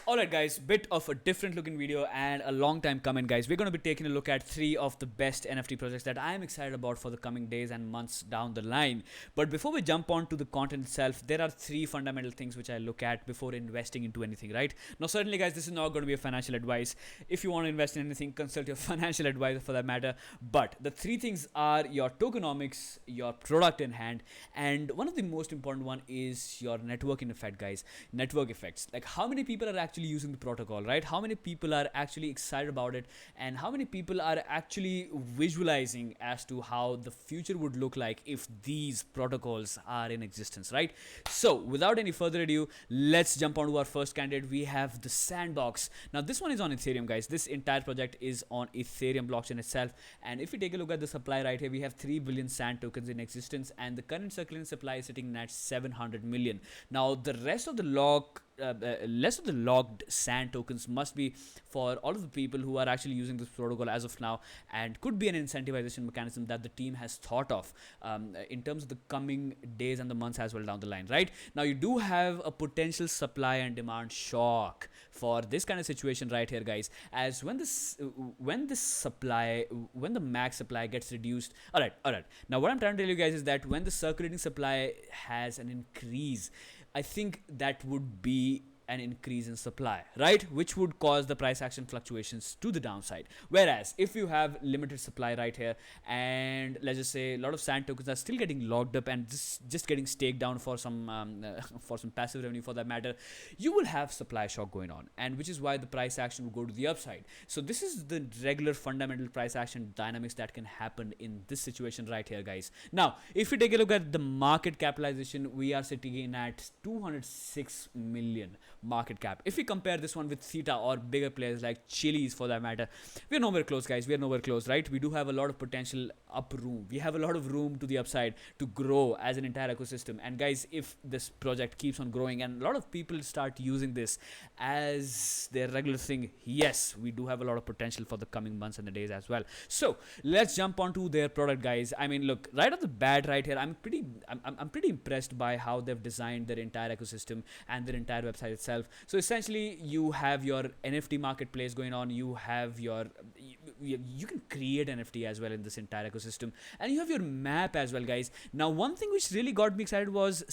Alright guys, bit of a different looking video and a long time coming guys. We're going to be taking a look at 3 of the best NFT projects that I am excited about for the coming days and months down the line. But before we jump on to the content itself, there are 3 fundamental things which I look at before investing into anything, right? Now certainly guys, this is not going to be a financial advice. If you want to invest in anything, consult your financial advisor for that matter. But the 3 things are your tokenomics, your product in hand, and one of the most important one is your networking effect guys. Network effects. Like how many people are actually using the protocol, right? How many people are actually excited about it, and how many people are actually visualizing as to how the future would look like if these protocols are in existence, right? So without any further ado, let's jump on to our first candidate. We have the Sandbox. Now this one is on Ethereum guys. This entire project is on Ethereum blockchain itself, and if you take a look at the supply right here, we have 3 billion sand tokens in existence, and the current circulating supply is sitting at 700 million. Now the rest of the less of the logged sand tokens must be for all of the people who are actually using this protocol as of now, and could be an incentivization mechanism that the team has thought of in terms of the coming days and the months as well down the line. Right now, you do have a potential supply and demand shock for this kind of situation right here, guys. As when the max supply gets reduced. All right. Now, what I'm trying to tell you guys is that when the circulating supply has an increase, I think that would be an increase in supply, right? Which would cause the price action fluctuations to the downside. Whereas if you have limited supply right here, and let's just say a lot of sand tokens are still getting locked up and just getting staked down for some passive revenue for that matter, you will have supply shock going on, and which is why the price action will go to the upside. So this is the regular fundamental price action dynamics that can happen in this situation right here, guys. Now, if you take a look at the market capitalization, we are sitting in at 206 million market cap. If we compare this one with Theta or bigger players like Chili's for that matter, we're nowhere close, guys. We're nowhere close, right? We do have a lot of potential up room. We have a lot of room to the upside to grow as an entire ecosystem. And guys, if this project keeps on growing and a lot of people start using this as their regular thing, yes, we do have a lot of potential for the coming months and the days as well. So let's jump onto their product, guys. I mean, look, right off the bat right here, I'm pretty impressed by how they've designed their entire ecosystem and their entire website itself. So essentially, you have your NFT marketplace going on. You have your you can create NFT as well in this entire ecosystem, and you have your map as well, guys. Now, one thing which really got me excited was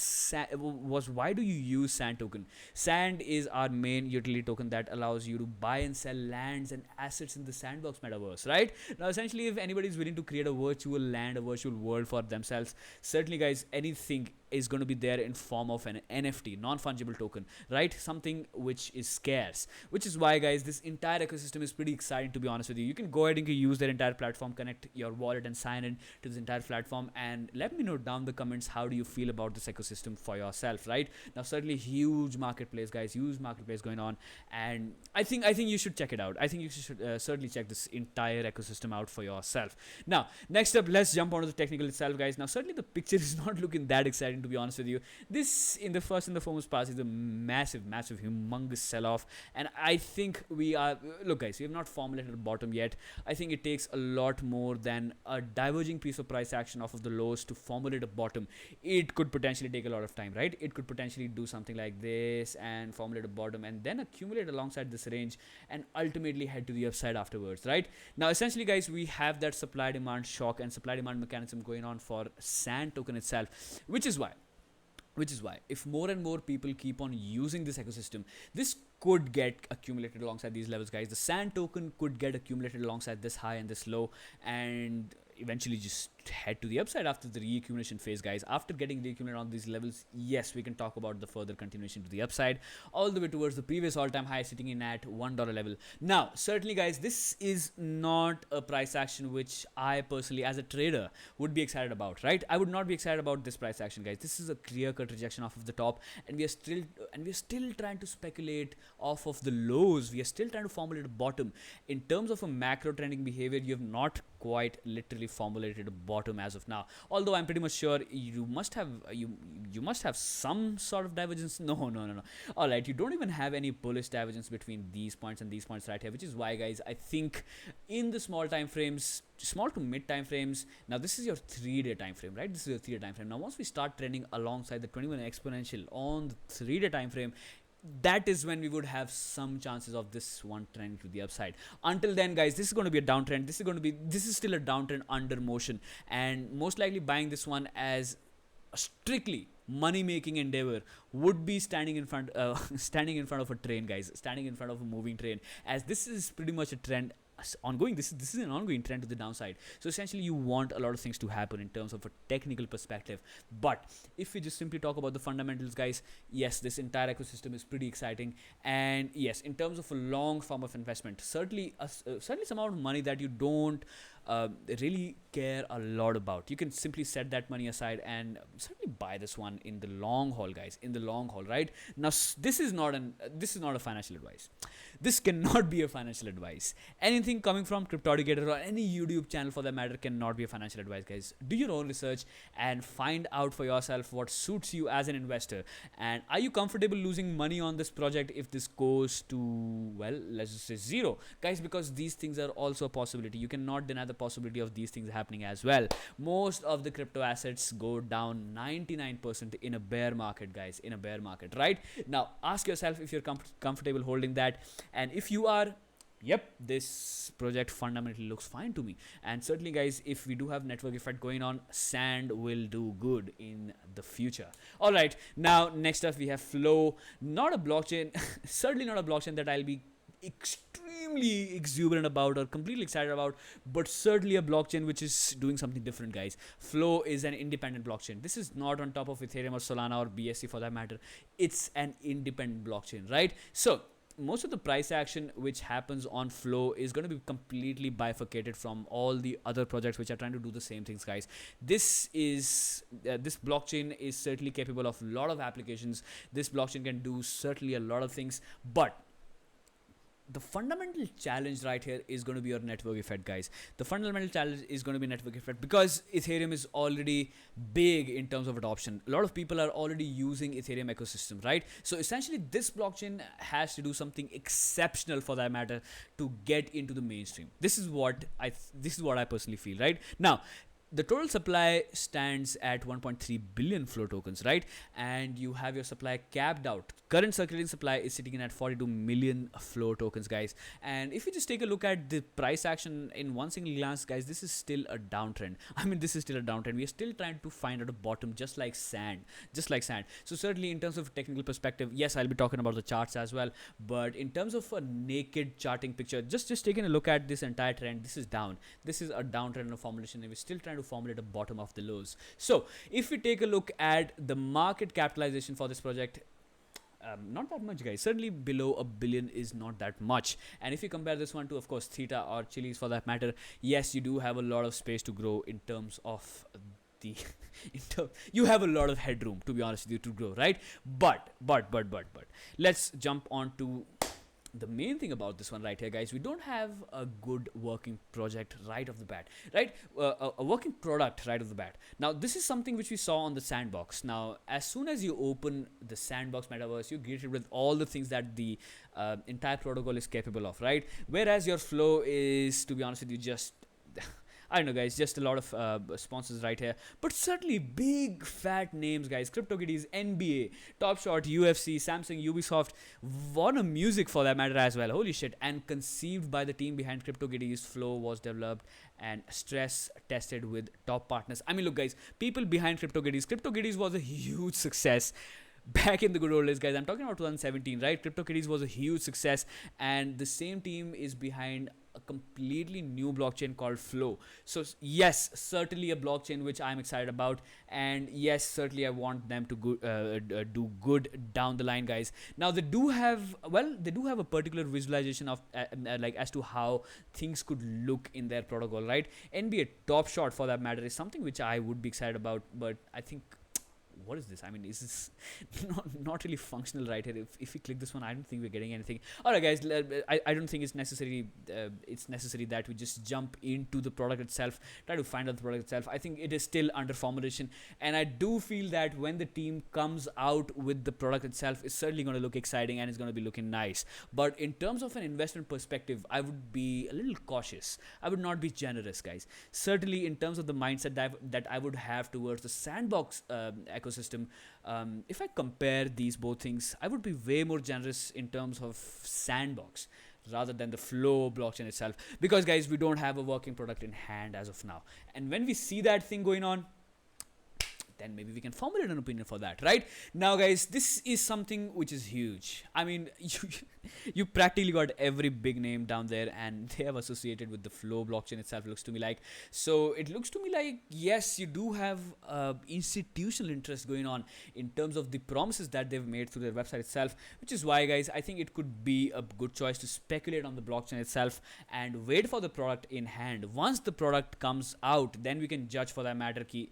why do you use Sand token? Sand is our main utility token that allows you to buy and sell lands and assets in the Sandbox metaverse, right? Now, essentially, if anybody is willing to create a virtual land, a virtual world for themselves, certainly, guys, anything is going to be there in form of an NFT, non-fungible token, right? Something which is scarce, which is why, guys, this entire ecosystem is pretty exciting, to be honest with you. You can go ahead and use their entire platform, connect your wallet and sign in to this entire platform, and let me know down the comments how do you feel about this ecosystem for yourself, right? Now, certainly huge marketplace, guys, huge marketplace going on, and I think you should check it out. I think you should certainly check this entire ecosystem out for yourself. Now, next up, let's jump onto the technical itself, guys. Now, certainly the picture is not looking that exciting, to be honest with you. This, in the first and the foremost pass, is a massive, humongous sell-off, and I think we are, look guys, we have not formulated a bottom yet. I think it takes a lot more than a diverging piece of price action off of the lows to formulate a bottom. It could potentially take a lot of time, right? It could potentially do something like this and formulate a bottom and then accumulate alongside this range and ultimately head to the upside afterwards, right? Now, essentially, guys, we have that supply demand shock and supply demand mechanism going on for Sand token itself, which is why if more and more people keep on using this ecosystem, this could get accumulated alongside these levels, guys. The Sand token could get accumulated alongside this high and this low, and eventually just head to the upside after the reaccumulation phase, guys. After getting reaccumulated on these levels, yes, we can talk about the further continuation to the upside all the way towards the previous all-time high sitting in at $1 level. Now, certainly, guys, this is not a price action which I personally as a trader would be excited about, right? I would not be excited about this price action, guys. This is a clear-cut rejection off of the top, and we are still trying to speculate off of the lows. We are still trying to formulate a bottom. In terms of a macro trending behavior, you have not quite literally formulated a bottom as of now, although I'm pretty much sure you must have some sort of divergence. No. All right, you don't even have any bullish divergence between these points and these points right here, which is why, guys, I think in the small time frames, small to mid time frames, now this is your 3-day time frame, right? This is your 3-day time frame. Now, once we start trending alongside the 21 exponential on the 3-day time frame, that is when we would have some chances of this one trend to the upside. Until then, guys, this is going to be a downtrend. This is still a downtrend under motion, and most likely buying this one as a strictly money making endeavor would be standing in front standing in front of a train, guys, standing in front of a moving train, as this is pretty much a trend ongoing. This is an ongoing trend to the downside. So essentially you want a lot of things to happen in terms of a technical perspective. But if we just simply talk about the fundamentals, guys, yes, this entire ecosystem is pretty exciting. And yes, in terms of a long form of investment, certainly some amount of money that you don't really care a lot about, you can simply set that money aside and certainly buy this one in the long haul, guys, in the long haul. Right now, this is not a financial advice. This cannot be a financial advice. Anything coming from Cryptoducator or any YouTube channel for that matter cannot be a financial advice, guys. Do your own research and find out for yourself what suits you as an investor. And are you comfortable losing money on this project if this goes to, well, let's just say zero, guys, because these things are also a possibility. You cannot deny the possibility of these things happening as well. Most of the crypto assets go down 99% in a bear market, guys, in a bear market. Right now, ask yourself if you're comfortable holding that. And if you are, yep, this project fundamentally looks fine to me. And certainly, guys, if we do have network effect going on, sand will do good in the future. All right, now next up we have Flow. Not a blockchain certainly not a blockchain that I'll be extremely exuberant about or completely excited about, but certainly a blockchain which is doing something different, guys. Flow is an independent blockchain. This is not on top of Ethereum or Solana or BSC for that matter. It's an independent blockchain, right? So most of the price action which happens on Flow is going to be completely bifurcated from all the other projects which are trying to do the same things, guys. This blockchain is certainly capable of a lot of applications. This blockchain can do certainly a lot of things, but the fundamental challenge right here is going to be your network effect, guys. The fundamental challenge is going to be network effect, because Ethereum is already big in terms of adoption. A lot of people are already using Ethereum ecosystem, right? So essentially this blockchain has to do something exceptional for that matter to get into the mainstream. This is what I personally feel. Right now, the total supply stands at 1.3 billion Flow tokens, right? And you have your supply capped out. Current circulating supply is sitting in at 42 million Flow tokens, guys. And if you just take a look at the price action in one single glance, guys, this is still a downtrend. I mean, this is still a downtrend. We are still trying to find out a bottom, just like sand. So certainly in terms of technical perspective, yes, I'll be talking about the charts as well. But in terms of a naked charting picture, just taking a look at this entire trend, this is down. This is a downtrend of formulation, and we're still trying to formulate a bottom of the lows. So if we take a look at the market capitalization for this project, not that much, guys. Certainly below a billion is not that much. And if you compare this one to, of course, Theta or Chili's for that matter, yes, you do have a lot of space to grow in terms of the you have a lot of headroom, to be honest with you, to grow, right? But let's jump on to the main thing about this one right here, guys. We don't have a good working project right off the bat, right? A working product right off the bat. Now, this is something which we saw on the Sandbox. Now, as soon as you open the Sandbox metaverse, you're greeted with all the things that the entire protocol is capable of, right? Whereas your Flow is, to be honest with you, just I don't know, guys, just a lot of sponsors right here, but certainly big fat names, guys. CryptoKitties, NBA, Top Shot, UFC, Samsung, Ubisoft, Warner Music for that matter as well. Holy shit. And conceived by the team behind CryptoKitties, Flow was developed and stress tested with top partners. I mean, look, guys, people behind CryptoKitties was a huge success back in the good old days, guys. I'm talking about 2017, right? CryptoKitties was a huge success, and the same team is behind a completely new blockchain called Flow. So yes, certainly a blockchain which I'm excited about, and yes, certainly I want them to do good down the line, guys. Now they do have a particular visualization of like as to how things could look in their protocol, right? NBA Top Shot for that matter is something which I would be excited about, but I think, what is this? I mean, is this not really functional right here? If we click this one, I don't think we're getting anything. All right, guys, I don't think it's necessary that we just jump into the product itself, try to find out the product itself. I think it is still under formulation, and I do feel that when the team comes out with the product itself, it's certainly going to look exciting and it's going to be looking nice. But in terms of an investment perspective, I would be a little cautious. I would not be generous, guys. Certainly in terms of the mindset that I would have towards the Sandbox ecosystem, ecosystem, if I compare these both things, I would be way more generous in terms of Sandbox rather than the Flow blockchain itself, because guys, we don't have a working product in hand as of now. And when we see that thing going on, then maybe we can formulate an opinion for that. Right now, guys, this is something which is huge. I mean, you practically got every big name down there, and they have associated with the Flow blockchain itself, looks to me like. So it looks to me like, yes, you do have institutional interest going on in terms of the promises that they've made through their website itself, which is why, guys, I think it could be a good choice to speculate on the blockchain itself and wait for the product in hand. Once the product comes out, then we can judge for that matter ki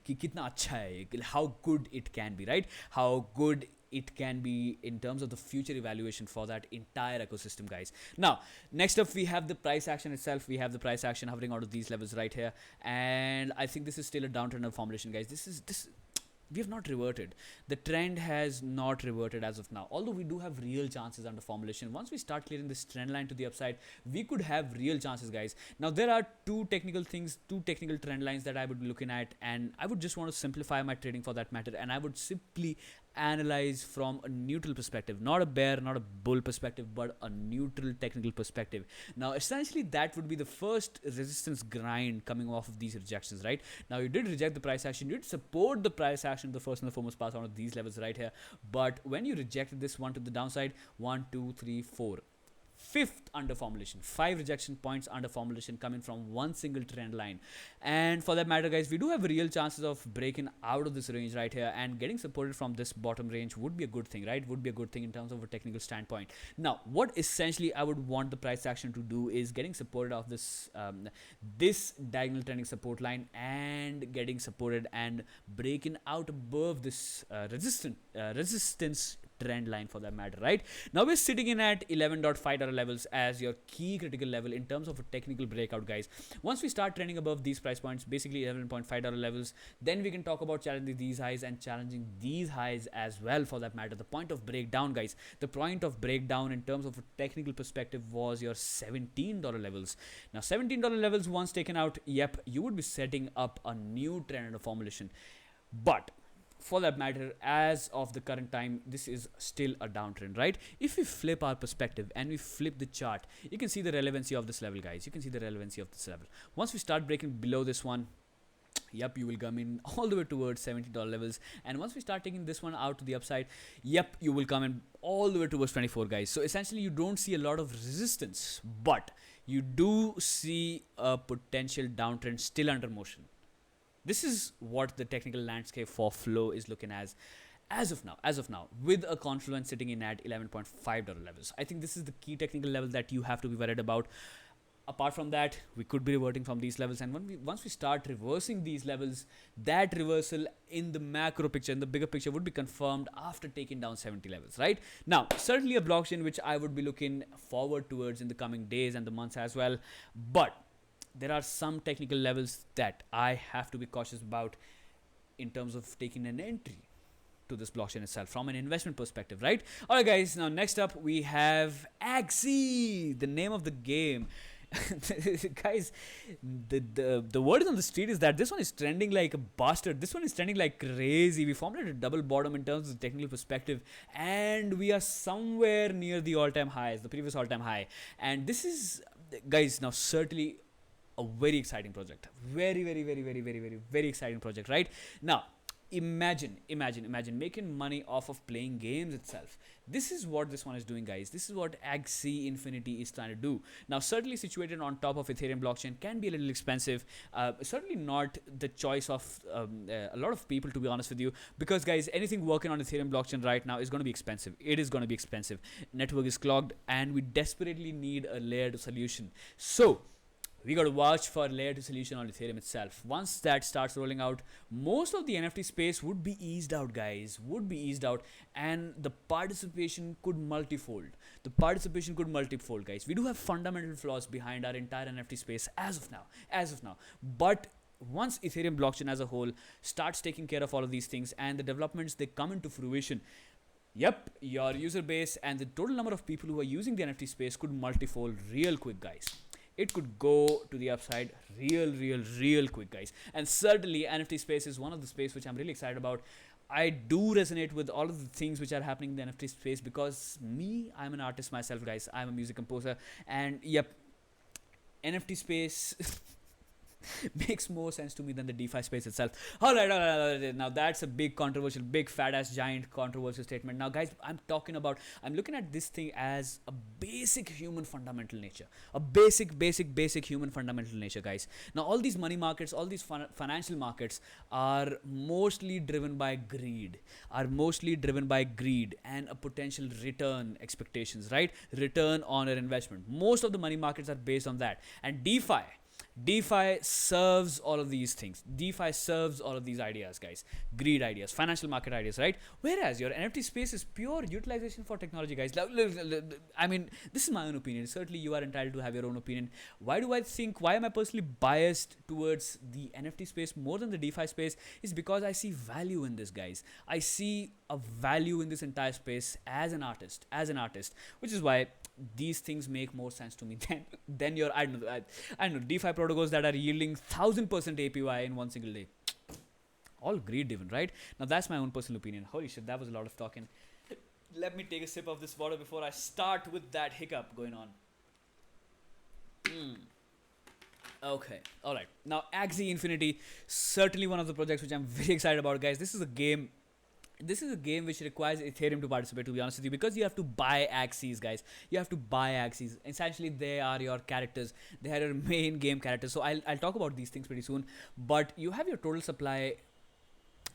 कि कितना अच्छा है, how good it can be, right? How good it can be in terms of the future evaluation for that entire ecosystem, guys. Now, next up, we have the price action itself. We have the price action hovering out of these levels right here, and I think this is still a downtrend formulation, guys. This we have not reverted. The trend has not reverted as of now, although we do have real chances under formulation. Once we start clearing this trend line to the upside, we could have real chances, guys. Now, there are two technical trend lines that I would be looking at, and I would just want to simplify my trading for that matter, and I would simply analyze from a neutral perspective, not a bear, not a bull perspective, but a neutral technical perspective. Now, essentially, that would be the first resistance grind coming off of these rejections, right? Now, you did reject the price action, you did support the price action, the first and the foremost pass on of these levels right here, but when you rejected this one to the downside, 1 2 3 4, fifth under formulation, 5 rejection points under formulation coming from one single trend line. And for that matter, guys, we do have real chances of breaking out of this range right here, and getting supported from this bottom range would be a good thing, right? Would be a good thing in terms of a technical standpoint. Now, what essentially I would want the price action to do is getting supported off this this diagonal trending support line, and getting supported and breaking out above this resistance trend line for that matter. Right now, we're sitting in at $11.5 levels as your key critical level in terms of a technical breakout, guys. Once we start trending above these price points, basically $11.5 levels, then we can talk about challenging these highs and challenging these highs as well for that matter. The point of breakdown, guys, the point of breakdown in terms of a technical perspective was your $17 levels. Now, $17 levels once taken out, yep, you would be setting up a new trend under formulation. But for that matter, as of the current time, this is still a downtrend, right? If we flip our perspective and we flip the chart, you can see the relevancy of this level, guys. You can see the relevancy of this level. Once we start breaking below this one, yep, you will come in all the way towards $70 levels. And once we start taking this one out to the upside, yep, you will come in all the way towards 24, guys. So essentially, you don't see a lot of resistance, but you do see a potential downtrend still under motion. This is what the technical landscape for Flow is looking as of now, with a confluence sitting in at $11.5 levels. I think this is the key technical level that you have to be worried about. Apart from that, we could be reverting from these levels, and once we start reversing these levels, that reversal in the macro picture, in the bigger picture, would be confirmed after taking down 70 levels, right? Now, certainly a blockchain which I would be looking forward towards in the coming days and the months as well, but there are some technical levels that I have to be cautious about in terms of taking an entry to this blockchain itself from an investment perspective, right? Alright, guys, now next up we have Axie, the name of the game. Guys, the word on the street is that this one is trending like a bastard. This one is trending like crazy. We formulated a double bottom in terms of the technical perspective, and we are somewhere near the all-time highs, the previous all-time high. And this is, guys, now certainly a very exciting project. Very exciting project, right? Now, imagine making money off of playing games itself. This is what this one is doing, guys. This is what Axie Infinity is trying to do. Now, certainly situated on top of Ethereum blockchain can be a little expensive. Certainly not the choice of a lot of people, to be honest with you, because, guys, anything working on Ethereum blockchain right now is going to be expensive. It is going to be expensive. Network is clogged, and we desperately need a layered solution. So we got to watch for a layer 2 solution on Ethereum itself. Once that starts rolling out, most of the NFT space would be eased out, guys. Would be eased out, and the participation could multifold. Guys. We do have fundamental flaws behind our entire NFT space as of now. But once Ethereum blockchain as a whole starts taking care of all of these things, and the developments, they come into fruition, yep, your user base and the total number of people who are using the NFT space could multifold real quick, guys. it could go to the upside real quick, guys. And certainly NFT space is one of the space which I'm really excited about. I do resonate with all of the things which are happening in the NFT space, because I'm an artist myself, guys. I'm a music composer, and yep, NFT space makes more sense to me than the DeFi space itself. All right. Now that's a big controversial, big fat ass giant controversial statement. Now, guys, I'm looking at this thing as a basic human fundamental nature, a basic human fundamental nature, guys. Now, all these money markets, all these financial markets are mostly driven by greed, and a potential return expectations, right? Return on an investment. Most of the money markets are based on that, and DeFi serves all of these things. DeFi serves all of these ideas, guys. Greed ideas, financial market ideas, right? Whereas your NFT space is pure utilization for technology, guys. I mean, this is my own opinion. Certainly, you are entitled to have your own opinion. Why am I personally biased towards the NFT space more than the DeFi space? Is because I see value in this, guys. I see a value in this entire space as an artist, which is why these things make more sense to me than your I don't know DeFi protocols that are yielding 1000% APY in one single day. All greed driven, right? Now that's my own personal opinion. Holy shit, that was a lot of talking. Let me take a sip of this water before I start with that hiccup going on. Okay, all right. Now Axie Infinity, certainly one of the projects which I'm very excited about, guys. This is a game which requires Ethereum to participate, to be honest with you, because you have to buy Axies, guys. You have to buy Axies. Essentially, they are your characters. They are your main game characters. So I'll talk about these things pretty soon. But you have your total supply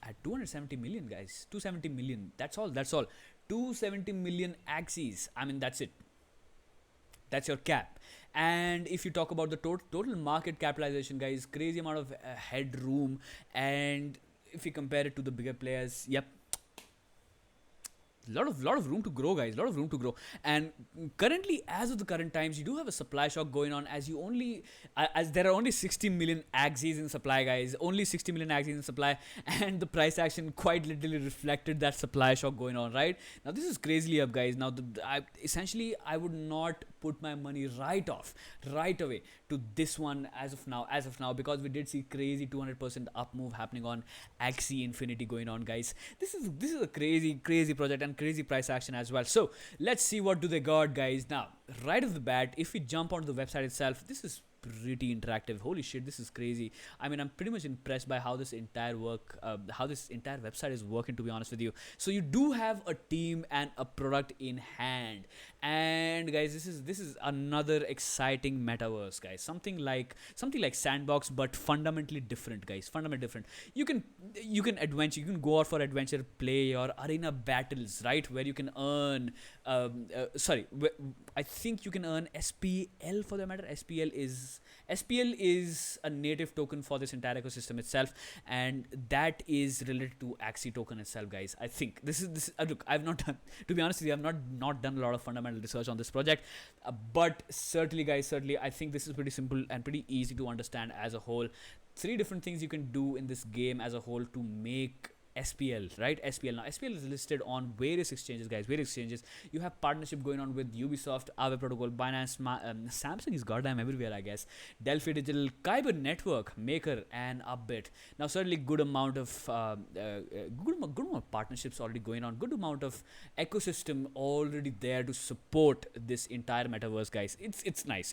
at 270 million, guys. 270 million. That's all. 270 million Axies. I mean, that's it. That's your cap. And if you talk about the total market capitalization, guys, crazy amount of headroom. And if you compare it to the bigger players, yep, lot of room to grow, guys. Lot of room to grow. And currently, as of the current times, you do have a supply shock going on, as there are only 60 million Axies in supply, guys. Only 60 million Axies in supply, and the price action quite literally reflected that supply shock going on, right? Now this is crazily up, guys. Now I would not put my money right away to this one as of now, because we did see crazy 200% up move happening on Axie Infinity going on, guys. This is a crazy project and crazy price action as well. So let's see what do they got, guys. Now right off the bat, if we jump onto the website itself, this is pretty interactive. Holy shit, this is crazy. I mean, I'm pretty much impressed by how this entire website is working, to be honest with you. So you do have a team and a product in hand, and guys, this is another exciting metaverse, guys. Something like Sandbox, but fundamentally different, guys. Fundamentally different. You can go out for adventure, play your arena battles, right, where you can earn I think you can earn SPL, for the matter. SPL is a native token for this entire ecosystem itself, and that is related to Axie token itself, guys. I think this is look, I've not done, to be honest with you, I've not done a lot of fundamental research on this project, but certainly, guys, I think this is pretty simple and pretty easy to understand as a whole. 3 different things you can do in this game as a whole to make SPL, right? SPL. Now SPL is listed on various exchanges, guys. You have partnership going on with Ubisoft, Aave Protocol, Binance, Samsung is goddamn everywhere, I guess. Delphi Digital, Kyber Network, Maker, and Upbit. Now certainly good amount of partnerships already going on. Good amount of ecosystem already there to support this entire metaverse, guys. It's nice.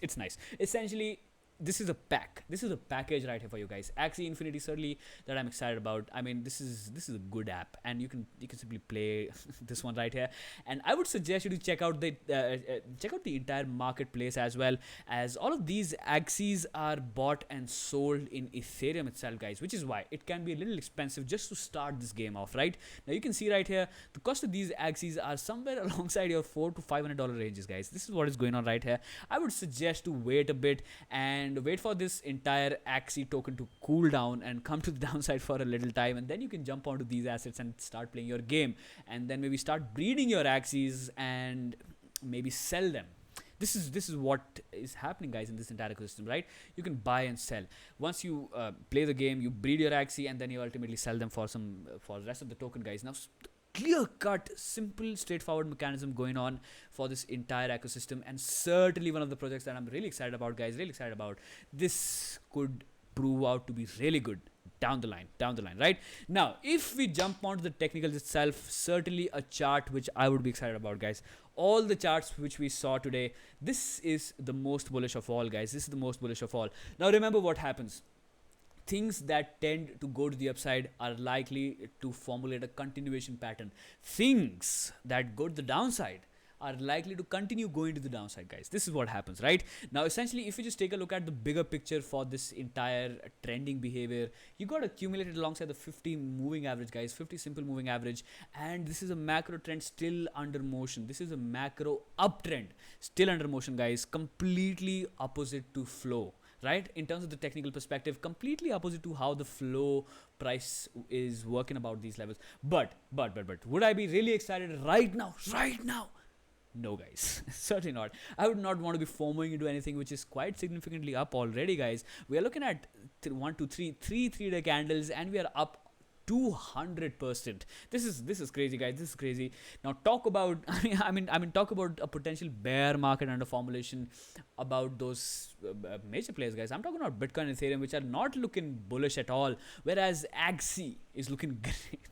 Essentially, this is a package right here for you guys. Axie Infinity, certainly, that I'm excited about. I mean, this is a good app, and you can simply play this one right here. And I would suggest you to check out the entire marketplace, as well as all of these Axies are bought and sold in Ethereum itself, guys, which is why it can be a little expensive just to start this game off. Right now, you can see right here the cost of these Axies are somewhere alongside your $400 to $500 ranges, guys. This is what is going on right here. I would suggest to wait a bit and wait for this entire Axie token to cool down and come to the downside for a little time, and then you can jump onto these assets and start playing your game, and then maybe start breeding your Axies and maybe sell them. This is what is happening, guys, in this entire ecosystem, right? You can buy and sell. Once you play the game, you breed your Axie, and then you ultimately sell them for the rest of the token, guys. Now clear cut, simple, straightforward mechanism going on for this entire ecosystem, and certainly one of the projects that I'm really excited about, guys. Really excited about. This could prove out to be really good down the line, right? Now, if we jump onto the technicals itself, certainly a chart which I would be excited about, guys. All the charts which we saw today, this is the most bullish of all, guys. This is the most bullish of all. Now, remember what happens. Things that tend to go to the upside are likely to formulate a continuation pattern. Things that go to the downside are likely to continue going to the downside, guys. This is what happens, right? Now, essentially, if you just take a look at the bigger picture for this entire trending behavior, you got accumulated alongside the 50 moving average, guys, 50 simple moving average, and this is a macro trend still under motion. This is a macro uptrend still under motion, guys, completely opposite to flow, right? In terms of the technical perspective, completely opposite to how the flow price is working about these levels. But would I be really excited right now? No, guys. Certainly not. I would not want to be FOMOing into anything which is quite significantly up already, guys. We are looking at 3 3-day candles, and we are up 200%. This is crazy, guys. This is crazy. Now talk about talk about a potential bear market under formulation about those major players, guys. I'm talking about Bitcoin and Ethereum, which are not looking bullish at all, whereas Axie is looking great.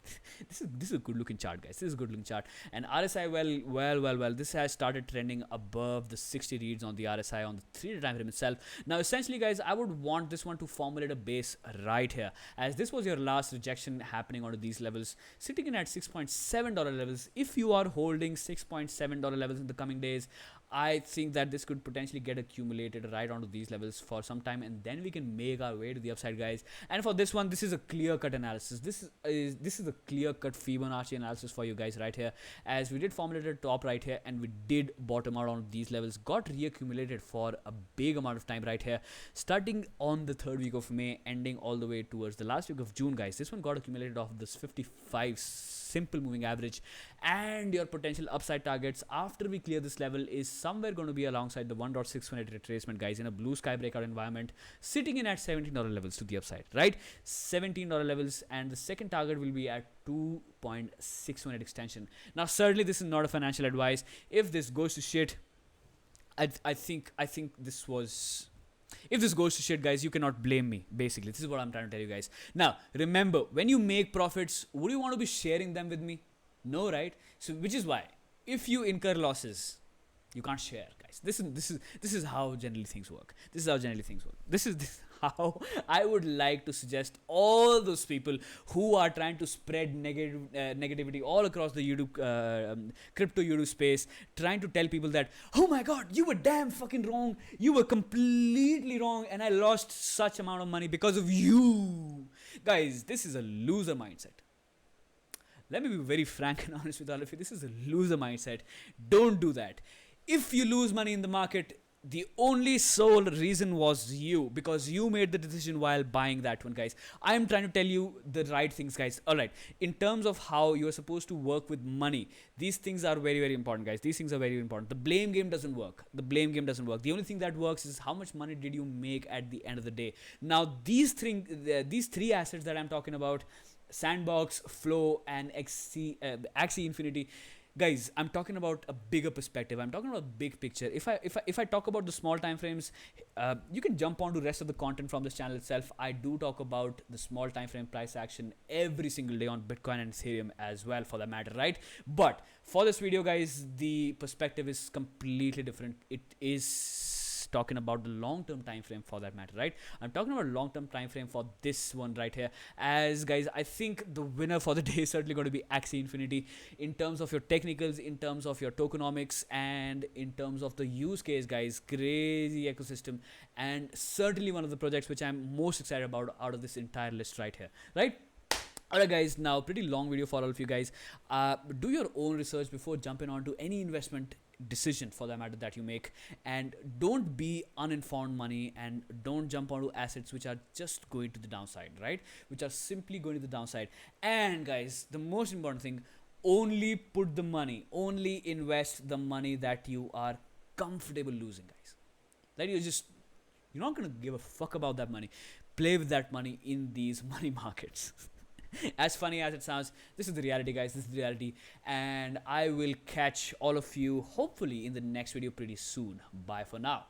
This is a good looking chart, guys. This is a good looking chart. And RSI, well, this has started trending above the 60 reads on the RSI on the 3-day time frame itself. Now essentially, guys, I would want this one to formulate a base right here, as this was your last rejection happening onto these levels, sitting in at $6.7 levels. If you are holding $6.7 levels in the coming days, I think that this could potentially get accumulated right onto these levels for some time, and then we can make our way to the upside, guys. And for this one, this is a clear-cut analysis. This is a clear-cut Fibonacci analysis for you guys right here, as we did formulate a top right here, and we did bottom out on these levels, got reaccumulated for a big amount of time right here, starting on the 3rd week of May, ending all the way towards the last week of June, guys. This one got accumulated off this 55 simple moving average, and your potential upside targets after we clear this level is somewhere going to be alongside the 1.618 retracement, guys, in a blue sky breakout environment, sitting in at $17 levels to the upside, right? $17 levels, and the second target will be at 2.618 extension. Now certainly this is not a financial advice. If this goes to shit, I think this was... If this goes to shit, guys, you cannot blame me. Basically, this is what I'm trying to tell you guys. Now, remember, when you make profits, would you want to be sharing them with me? No, right? So, which is why, if you incur losses, you can't share, guys. This is how generally things work. This is how I would like to suggest all those people who are trying to spread negativity all across the crypto YouTube space, trying to tell people that, oh my god, you were damn fucking wrong, you were completely wrong, and I lost such amount of money because of you. Guys, this is a loser mindset. Let me be very frank and honest with all of you. This is a loser mindset. Don't do that. If you lose money in the market, the only sole reason was you, because you made the decision while buying that one, guys. I am trying to tell you the right things, guys. Alright, in terms of how you are supposed to work with money, these things are very, very important, guys. These things are very important. The blame game doesn't work. The only thing that works is how much money did you make at the end of the day. Now, these three assets that I'm talking about, Sandbox, Flow, and Axie Infinity, guys, I'm talking about a bigger perspective. I'm talking about a big picture. If I talk about the small time frames, you can jump on to rest of the content from this channel itself. I do talk about the small time frame price action every single day on Bitcoin and Ethereum as well, for that matter, right? But for this video, guys, the perspective is completely different. It is talking about the long-term time frame, for that matter, right? I'm talking about long-term time frame for this one right here, as guys, I think the winner for the day is certainly going to be Axie Infinity, in terms of your technicals, in terms of your tokenomics, and in terms of the use case, guys. Crazy ecosystem, and certainly one of the projects which I'm most excited about out of this entire list right here, right? Alright, guys, now pretty long video for all of you guys. Do your own research before jumping on to any investment decision, for that matter, that you make, and don't be uninformed money, and don't jump onto assets which are just going to the downside, right? Which are simply going to the downside. And guys, the most important thing, only invest the money that you are comfortable losing, guys. That you're not gonna give a fuck about that money. Play with that money in these money markets. As funny as it sounds, this is the reality, guys. This is the reality. And I will catch all of you hopefully in the next video pretty soon. Bye for now.